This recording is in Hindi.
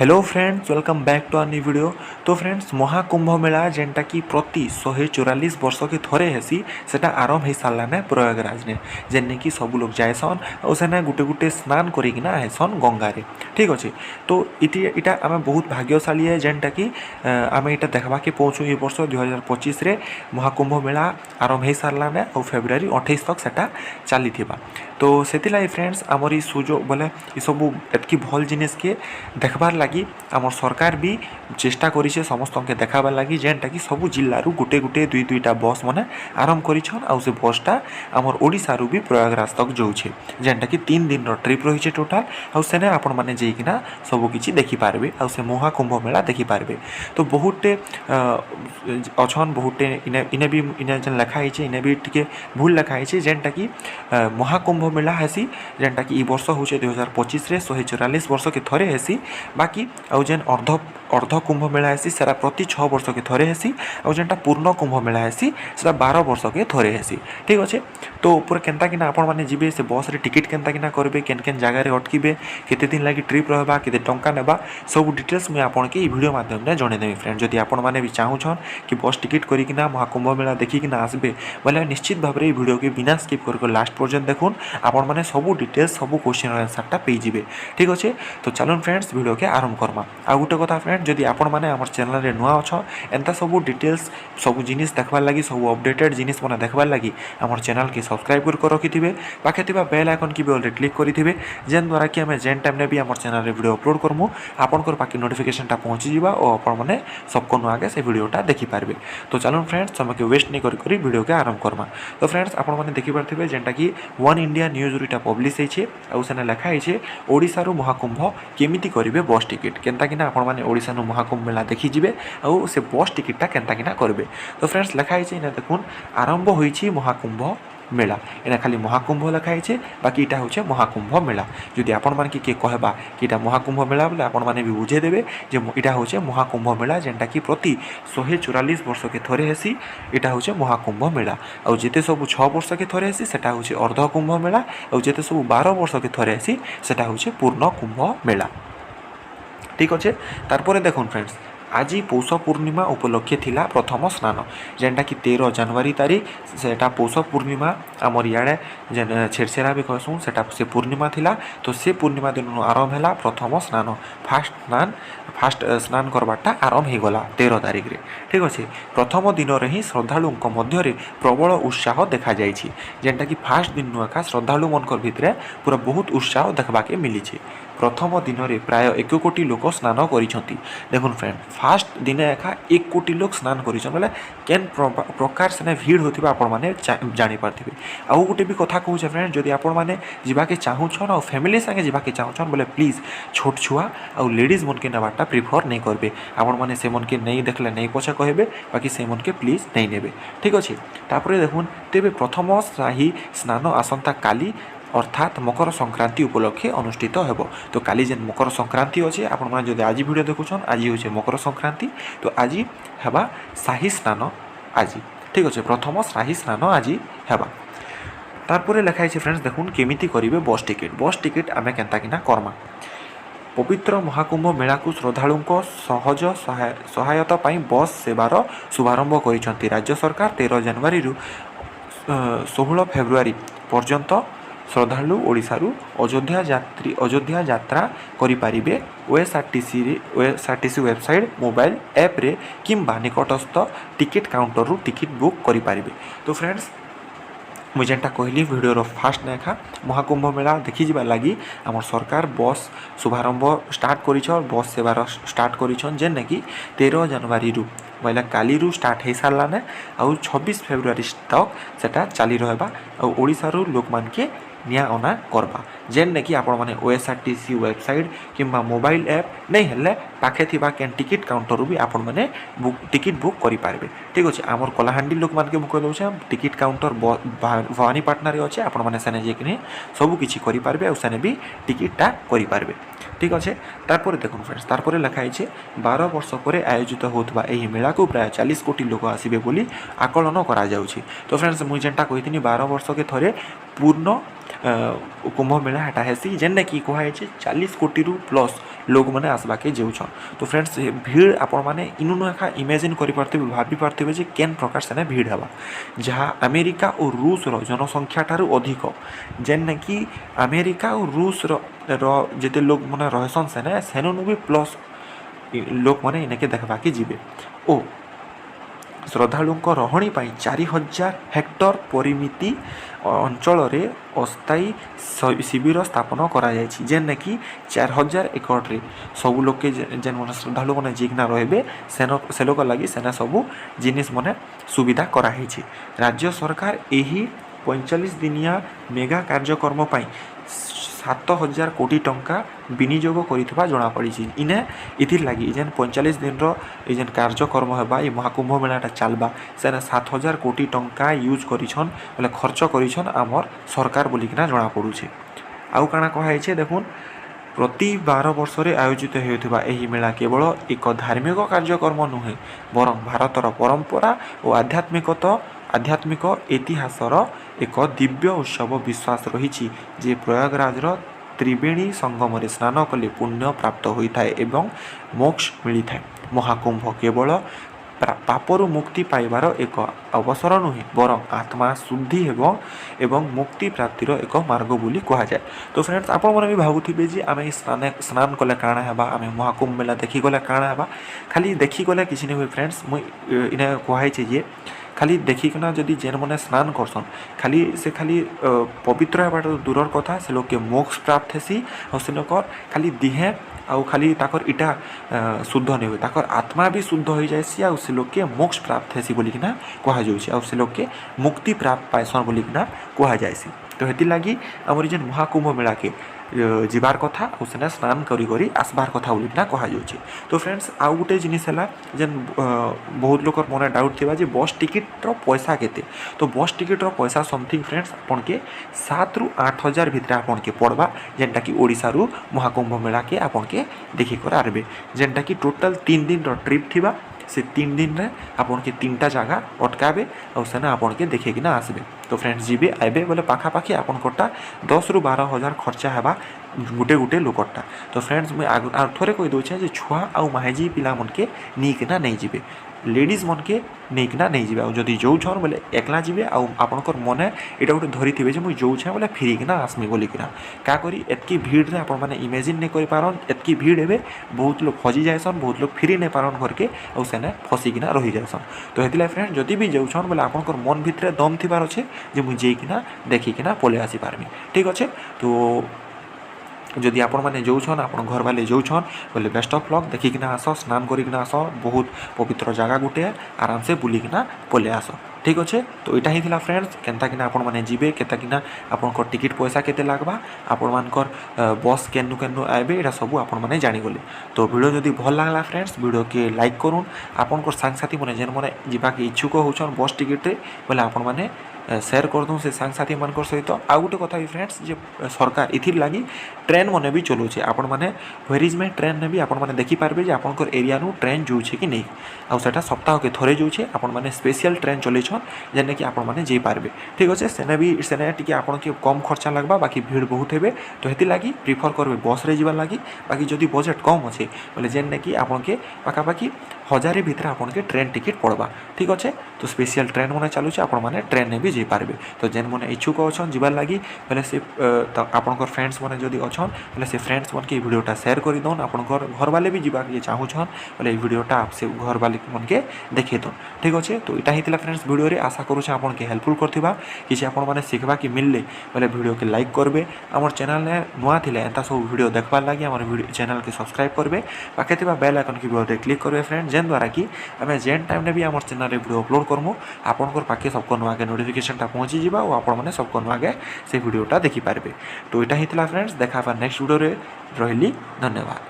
Hello friends, welcome back to our new video. तो फ्रेंड्स, महाकुंभ मेला जेनटा कि प्रति 144 वर्ष के थरे हेसी सेटा आरंभ हो सारा ने प्रयागराज ने जेने कि सब लोग जाएसन और सेने गुटे गुटे स्नान करिकिना आएसन गंगारे। ठीक अच्छे। तो इटा आम बहुत भाग्यशाली है जेनटा कि आम इटा देखा के पहुँचू ये वर्ष 2025 रे महाकुंभ मेला आरंभ हो सारा ने और फेब्रुआरी 28 तक सेटा चली। तो से फ्रेंड्स आमर ई सुजोग बोले ये सब एतकी भल जिनिस के देखबार लगी आमर सरकार भी चेष्टा करिछे समस्त के देखाबार लगी जेनटा कि सब जिल्लारू गुटे गुटे दुई दुईटा बस माने आरंभ करिछन आउ से बसटा आमर ओडिशारू भी प्रयागराज तक जाउछे जेनटा कि 3 दिन रो ट्रिप रहिछे टोटाल आउ सेने आपण माने जेकिना सब किछि देखि पारबे आउ से महाकुंभ मेला देखि पारबे। तो बहुतटे अछन बहुतटे इने भी इने जन लिखा है इने भी टिके भूल लिखा है जेनटा कि महाकुंभ मेला हेसी जेनटा कि ई वर्ष होचे 2025 रे 144 वर्ष के थरे हेसी। बाकी आउ जेन अर्ध कुंभ मेला हेसी सेरा प्रति 6 वर्ष के थरे हेसी आउ जेनटा पूर्ण कुंभ मेला हेसी सेरा 12 वर्ष के थरे हेसी। ठीक अच्छे। तो ऊपर केनता किना आपण माने जिबे से बस रे टिकट केनता किना करबे केन केन जगह रे अटकीबे केते दिन लागि ट्रिप रहबा केते टंका नेबा सब डिटेल्स मैं आपण के ई वीडियो माध्यम रे जणे देबी फ्रेंड। जदि आपण माने भी चाहू छन कि बस टिकट करी किना महाकुंभ मेला देखि किना आसबे बोले निश्चित भाव रे ई वीडियो के बिना स्किप करके लास्ट पर्यंत देखुन आपण माने सब डिटेल्स सब क्वेश्चन आंसर टा पे जिबे। ठीक अच्छे। तो चलन फ्रेंड्स वीडियो के आरंभ करमा। आ गुटे कथा फ्रेंड जदि आपण माने हमर चैनल रे नुआ अछ एंता सब डिटेल्स सब जिनिस देखबार लागि सब अपडेटेड जिनिस माने देखबार लागि हमर चैनल के सब्सक्राइब कर रखिथिबे पाखे थिबा बेल आइकन की भी ऑलरेडी क्लिक करिथिबे जेन द्वारा कि हमें जेन टाइम ने भी हमर चैनल रे वीडियो अपलोड करमु आपनकर पाखे नोटिफिकेशन टा पहुंची जिबा और आपण माने सबको नु आगे से वीडियोटा देखि पारबे। तो चलन फ्रेंड्स समय के वेस्ट नहीं करी वीडियो के आरंभ करमा। तो फ्रेंड्स आपण माने देखि पारथिबे जेनटा कि one India news rota publish हेछे आ सेने लिखा हेछे ओडिसा रु महाकुंभ केमिति करिवे बस टिकट केनता किना आपण माने ओडिसा नु महाकुंभ मेला देखि जिबे आ से बस टिकटटा केनता किना करबे। तो फ्रेंड्स लिखा हेछे इना देखुन आरंभ होईछि महाकुंभ मेला एना खाली महाकुंभ लिखा है बाकी इटा होचे महाकुंभ मेला। जदि आपण मान के कहबा कि इटा महाकुंभ मेला बोले आपण माने भी बुझे देबे जे इटा होचे महाकुंभ मेला जेनटा कि प्रति 144 वर्ष के थरे हेसी इटा होचे महाकुंभ मेला। आ जेते सब 6 वर्ष के थरे हेसी सेटा होचे अर्ध कुंभ मेला आ जेते सब 12 वर्ष के थरे हेसी सेटा होचे पूर्ण कुंभ मेला। ठीक अच्छे। तारपरे देखुन फ्रेंड्स आज पौष पूर्णिमा उपलक्षे थिला प्रथम स्नान जेनटा कि 13 जनवरी तारीख सेटा पौष पूर्णिमा आमर इे जेन छेड़छेरा भी कहसूँ सेटा से पूर्णिमा थिला। तो से पूर्णिमा दिन आरंभ है प्रथम स्नान फास्ट स्नान करवाटा आरंभ हो गला 13 तारीख रे। ठीक अच्छे। प्रथम दिन में ही श्रद्धालु मध्य प्रबल उत्साह देखा जाइछि जेनटा कि फास्ट दिन एका श्रद्धालु मनकर भितरे पूरा बहुत उत्साह देखा के मिली। प्रथम दिन में प्राय 1 कोटी लोक स्नान करिसेंती। देखुन फ्रेंड फास्ट दिन एका 1 कोटी लोक स्नान करिसें बोले केन प्रकार से भीड़ होथिबा आपण माने जानि पारथिबे। आउ गुटे भी कथा कहूचे फ्रेंड जदि आपण माने जिबा के चाहूछन और फैमिली संगे जिबा के चाहूछन बोले प्लीज छोट छुआ और लेडीज मन के नेबाटा प्रिफर नहीं करबे आपण माने से मन के नहीं देखले नहीं पछा कहबे बाकी से मन के प्लीज नहीं नेबे। ठीक अछि। तापरे देखुन तेबे प्रथम शाही स्नान आसंता काली अर्थात मकर संक्रांति उपलक्षे अनुष्ठित हेबो। तो काली जेन मकर संक्रांति अच्छे आपण माने जदि आज वीडियो देखुछन आज होचे मकर संक्रांति तो आज हेबा शाही स्नान आज। ठीक अच्छे। प्रथम शाही स्नान आज हेबा। तारपरे लिखा है फ्रेंड्स देखुन केमिति करिवे बस टिकट आमे केनता किना कर्मा। पवित्र महाकुंभ मेला को श्रद्धालु सहज सहायता पाई बस सेवार शुभारंभ करिसेंती राज्य सरकार 13 जनवरी रु 16 फेब्रुआरी पर्यंत श्रद्धालु ओडिशारू अयोध्या यात्रा करिपारिबे ओएसआरटीसी वेबसाइट मोबाइल ऐप रे किंबा निकटस्थ टिकेट काउंटर रु टिकेट बुक करिपारिबे। तो फ्रेंड्स मुझे जेनटा कहली वीडियो फास्ट नेखा महाकुंभ मेला देखि जिबा लगी आमर सरकार बस शुभारंभ स्टार्ट करिछ और बस सेवार स्टार्ट करिछन जेने कि 13 जनवरी रु बोले काली रु स्टार्ट हो सारा ने आउ 26 फेब्रुआरी तक सेटा चली रहबा और ओडिसा रु लोक मान के निया अना करबा जेन कि आपण माने ओएसआरटीसी वेबसाइट किंबा मोबाइल ऐप नहीं हेले पाखे थिबा कैन टिकट काउंटर भी आपण माने टिकट बुक करि पारबे। ठीक अछि। आमर कलाहांडी लोक मान के बुक कर दोछे टिकट काउंटर भवानीपाटना रे अछि आपण माने सने जे कि सब किछि करि पारबे और सने भी टिकटटा करि पारबे। ठीक अच्छे। तारपरे देखुन फ्रेंड्स तारपरे लिखा है 12 वर्ष पर आयोजित होता यह मेला को प्राय 40 कोटी लोक आसबे बोली आकलन करा जाउछि। तो फ्रेंड्स मुझे जेनटा कही 12 वर्ष के थरे पूर्ण कुंभ मेला हेटा हेसी जेने कि कहुए 40 कोटी रु प्लस लोक मैंने आसबाके जाऊन। तो फ्रेंड्स भीड़ आपण मैंने इनु एका इमेजिन करें भाभी पारे जे केन प्रकार सेने भीड़ हवा जहाँ अमेरिका और रूस जनसंख्या ठारू अधिक जेन कि अमेरिका और रूस जिते लोक मैंने रहसन सेने सेनु भी प्लस लोक मैंने इनके देखवाके जीवे ओ श्रद्धालु रही 4000 हेक्टर परिमिति अंचल अस्थायी शिविर स्थापन कराने कि 4000 एकड़ सब लोग जेन मैंने श्रद्धालु मैंने जीकना रे से लोक लगी सेना सबू जिनिस मैंने सुविधा कराई। राज्य सरकार यही 45 दिनिया मेगा कार्यक्रम 7000 कोटी टंका विनियोग कर जमापड़ी। इने इथिर लगी जेन 45 दिन जेन कार्यक्रम होगा ये महाकुंभ मेलाटा चलवा से 7000 कोटी टंका यूज करिछन बोले खर्च करिछन आमर सरकार बोलिकिना जना पड़ुछे। आउ काना कहाइछे देखुन प्रति 12 वर्ष रे आयोजित होता यह मेला केवल एक धार्मिक कार्यक्रम नुहे बरं भारतर परंपरा और आध्यात्मिक इतिहासर एक दिव्य उत्सव विश्वास रही जे प्रयागराजर त्रिवेणी संगम रे स्नान कले पुण्य प्राप्त होता है एवं मोक्ष मिलता है। महाकुंभ केवल पापरु मुक्ति पाइबार एक अवसर नुहे बरं आत्मा शुद्धि एवं मुक्ति प्राप्तिर एक मार्ग बोली कह जाए। तो फ्रेंड्स आपण मैंने भी भावुवे जे आम स्नान कले काଣା हेबा आम महाकुंभ मेला देखी गले काଣା हेबा खाली देखी गले किसी नहीं हुए। फ्रेंड्स मुझे इन्हें कहुई जे खाली देखिकिना जदि जेन मैंने स्नान करसन खाली से खाली पवित्र होगा दूर कथा से लोग के मोक्ष प्राप्त हेसी और से लोग खाली दिहे आउ खाली ताकर इटा शुद्ध नहीं हुए ताकर आत्मा भी शुद्ध हो जाए आउ से लोग के मोक्ष प्राप्त हेसी बोलिकिना कह जाऊँगी आउ से लोग के मुक्ति प्राप्त पाइसन बोलिकिना कह जाएसी। तो हेती लगी आमर जेन महाकुंभ मेला के जीवार कथा और सेना स्नान करी आसबार कथा बोलिकिना कह जाऊँगी। तो फ्रेंड्स आउ गोटे जिनिस है जेन बहुत लोग मन डाउट थी बस टिकेट्र पैसा केते। तो बस टिकेट्र पैसा समथिंग फ्रेंड्स आपन के 7 ରୁ 8 हजार भितर आपन के पड़वा जेनटा कि ओडिसा रु महाकुंभ मेला के आपन के देखी कर आरबे जेनटा कि टोटल 3 दिन ट्रिप थिबा से 3 दिन रे आपन के 3टा जगह अटकाबे और सेना आपन के देखेकिना आसबे। तो फ्रेंड्स जीवे आबे बोले पाखापाखि आपन कोटा 10 ରୁ 12 हजार खर्चा हेबा गुटे गुटे लोकटा। तो फ्रेंड्स मुझे थोड़े कही दूचे जे छुआ आउ माहेजी पिला मन के नीकिना नहीं जीवे लेडीज मन के नेकिना नहीं जीवे और जदि जोछन बोले एकला जीवे आउ आपनकर मने एटा गोटे धरी थिबे जे मुई जोछे बोले फिरिकिना आसमी बोलिकिना का करी एतकी भीड़ रे आपन माने इमेजिन नहीं करि पारन एतकी भीड़ हेबे बहुत लोग हजी जायसन बहुत लोग फिरी नहीं पारन घर के और सेने फसिकिना रही जायसन। तो हेतिला फ्रेंड जदि भी जोछन बोले आपनकर मन भितरे दम थिबार अछि जे मुई जेकिना देखिकिना पले आसी पारमी ठीक अच्छे। तो जदि आपण मैंने जाऊन आप घर वाले जाऊन बोले बेस्ट ऑफ लक देखिकिना आस स्नान करिकिना आस बहुत पवित्र जगह गुटे आराम से बुलिकिना पले आस ठीक अच्छे। तो यहाँ ही फ्रेंड्स केनताकिना आपण मैंने जीवे केताकिना आपनकर टिकट पैसा केते लागबा आपण मानकर बस केनु केनु आबे एटा सब आपण माने जानि गले। तो वीडियो जदि भल लागला फ्रेंड्स वीडियो के लाइक करूँ आपनकर सांगसाथी माने जेन माने जीवा के इच्छुक होछन बस टिकट रे बोले आपण माने शेयर कर दूँ से सांगसाथी मान सहित आउ गोटे कथा भी फ्रेंड्स जे सरकार इथिर लगी ट्रेन मैंने भी चलाऊे आपण मैंने व्हेरिज में ट्रेन ने भी आपण मैंने देखिपारे जे आपंकर एरिया नु ट्रेन जाऊे कि नहीं आउ सेटा सप्ताह के थोड़े जाऊे आपण मैंने स्पेशल ट्रेन चलैछन जेने कि आपण मैंने जाइपारे ठीक अच्छे सेने भी सेने टी आपन के कम खर्चा लगवा बाकी भीड़ बहुत हे। तो हेती लगी प्रिफर करबे बस रे जीवा लगी बाकी जदि बजेट कम अच्छे बोले जेने कि आपन के पाखापाखि 1000 भितर आपन के ट्रेन टिकट पड़वा ठीक अच्छे। तो स्पेशल ट्रेन मैंने चलुचे आपण मैंने ट्रेन ने भी जाइपारे। तो जेन मैंने इच्छुक अच्छन जीवार लगी बोले से आपनकर फ्रेंड्स मैंने जदि अच्छन बोले से फ्रेंड्स मन के वीडियोटा शेयर कर दौन आपनकर घर वाले भी जीवा के चाहूछन बोले वीडियोटा आप से घर वाले मन के देखे दौन ठीक अच्छे। तो यहाँ ही फ्रेंड्स वीडियो रे आशा करूँ आपन के हेल्पफुल करथिबा किसी आपण मैंने शिखबा कि मिलले बोले वीडियो के लाइक करबे आमर चैनल ने नुआ थिले एंता सब वीडियो देखबार लगी आमर चैनल के सब्सक्राइब करबे पाखे थिबा बेल आइकन की वीडियो क्लिक करबे फ्रेंड जेन द्वारा कि आम जेन टाइम ने भी आमर चैनल रे वीडियो अपलोड करमु आपनकर पाखे सबको नुआगे नोटिफिकेशनटा पहुँची जावा और आपण मैंने सबको नुआगे से वीडियोटा देखिपारे। तो यहाँ ही फ्रेंड्स देखा नेक्स्ट वीडियो रे रहिली धन्यवाद।